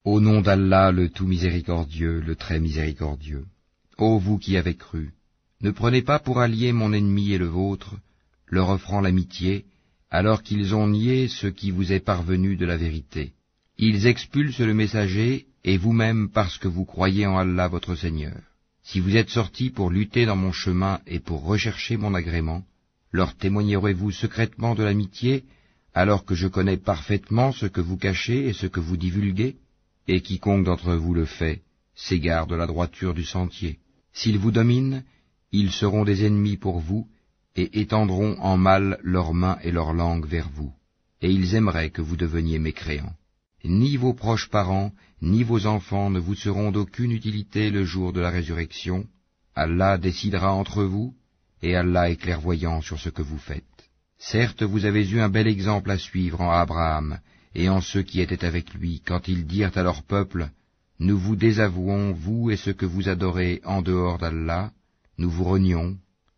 Au nom d'Allah, le tout miséricordieux, le très miséricordieux. Ô vous qui avez cru, ne prenez pas pour alliés mon ennemi et le vôtre, leur offrant l'amitié, alors qu'ils ont nié ce qui vous est parvenu de la vérité. Ils expulsent le messager, et vous-même parce que vous croyez en Allah votre Seigneur. Si vous êtes sortis pour lutter dans mon chemin et pour rechercher mon agrément, leur témoignerez-vous secrètement de l'amitié, alors que je connais parfaitement ce que vous cachez et ce que vous divulguez? Et quiconque d'entre vous le fait, s'égare de la droiture du sentier. S'ils vous dominent, ils seront des ennemis pour vous, et étendront en mal leurs mains et leurs langues vers vous, et ils aimeraient que vous deveniez mécréants. Ni vos proches parents, ni vos enfants ne vous seront d'aucune utilité le jour de la résurrection. Allah décidera entre vous, et Allah est clairvoyant sur ce que vous faites. Certes, vous avez eu un bel exemple à suivre en Abraham, et en ceux qui étaient avec lui, quand ils dirent à leur peuple, « Nous vous désavouons, vous et ce que vous adorez en dehors d'Allah, nous vous renions.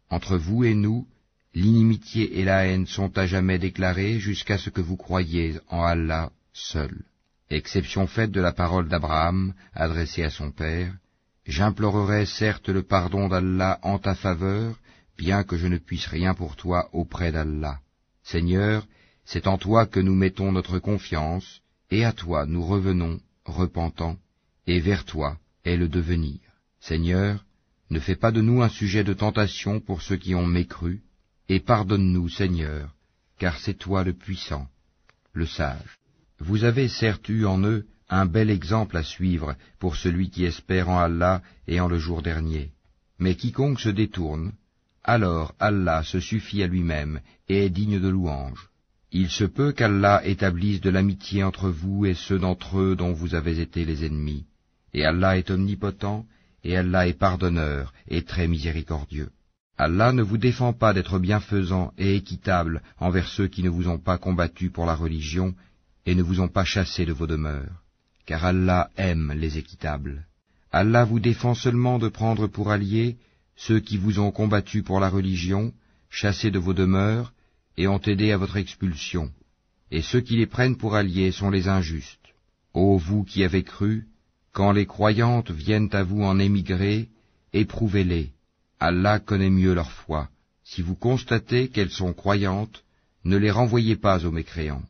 Entre vous et nous, l'inimitié et la haine sont à jamais déclarées jusqu'à ce que vous croyiez en Allah seul. » Exception faite de la parole d'Abraham, adressée à son père, « J'implorerai certes le pardon d'Allah en ta faveur, bien que je ne puisse rien pour toi auprès d'Allah. Seigneur, c'est en toi que nous mettons notre confiance, et à toi nous revenons, repentants, et vers toi est le devenir. Seigneur, ne fais pas de nous un sujet de tentation pour ceux qui ont mécru, et pardonne-nous, Seigneur, car c'est toi le puissant, le sage. Vous avez certes eu en eux un bel exemple à suivre pour celui qui espère en Allah et en le jour dernier. Mais quiconque se détourne, alors Allah se suffit à lui-même et est digne de louange. Il se peut qu'Allah établisse de l'amitié entre vous et ceux d'entre eux dont vous avez été les ennemis. Et Allah est omnipotent, et Allah est pardonneur et très miséricordieux. Allah ne vous défend pas d'être bienfaisant et équitable envers ceux qui ne vous ont pas combattu pour la religion et ne vous ont pas chassé de vos demeures, car Allah aime les équitables. Allah vous défend seulement de prendre pour alliés ceux qui vous ont combattu pour la religion, chassés de vos demeures, et ont aidé à votre expulsion, et ceux qui les prennent pour alliés sont les injustes. Ô vous qui avez cru, quand les croyantes viennent à vous en émigrer, éprouvez-les. Allah connaît mieux leur foi. Si vous constatez qu'elles sont croyantes, ne les renvoyez pas aux mécréants.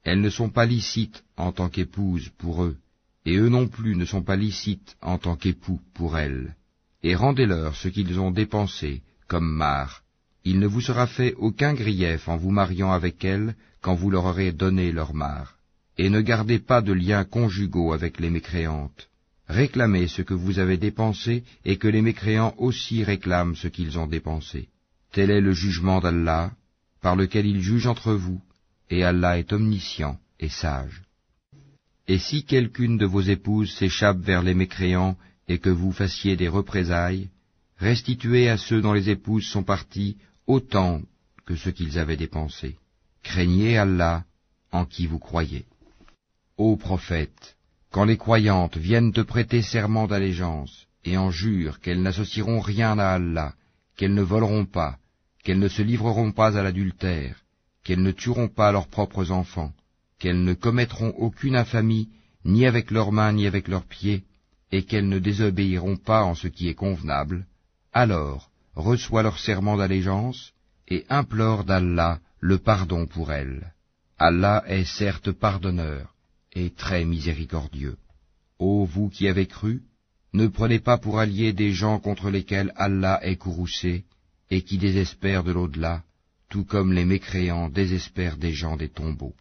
Elles ne sont pas licites en tant qu'épouses pour eux, et eux non plus ne sont pas licites en tant qu'époux pour elles. Et rendez-leur ce qu'ils ont dépensé comme mahar. Il ne vous sera fait aucun grief en vous mariant avec elles quand vous leur aurez donné leur mahar. Et ne gardez pas de liens conjugaux avec les mécréantes. Réclamez ce que vous avez dépensé et que les mécréants aussi réclament ce qu'ils ont dépensé. Tel est le jugement d'Allah, par lequel il juge entre vous, et Allah est omniscient et sage. Et si quelqu'une de vos épouses s'échappe vers les mécréants et que vous fassiez des représailles, restituez à ceux dont les épouses sont parties autant que ce qu'ils avaient dépensé. Craignez Allah en qui vous croyez. Ô prophète, quand les croyantes viennent te prêter serment d'allégeance et en jurent qu'elles n'associeront rien à Allah, qu'elles ne voleront pas, qu'elles ne se livreront pas à l'adultère, qu'elles ne tueront pas leurs propres enfants, qu'elles ne commettront aucune infamie, ni avec leurs mains ni avec leurs pieds, et qu'elles ne désobéiront pas en ce qui est convenable, alors reçois leur serment d'allégeance et implore d'Allah le pardon pour elles. Allah est certes pardonneur et très miséricordieux. Ô vous qui avez cru, ne prenez pas pour alliés des gens contre lesquels Allah est courroucé et qui désespèrent de l'au-delà, tout comme les mécréants désespèrent des gens des tombeaux.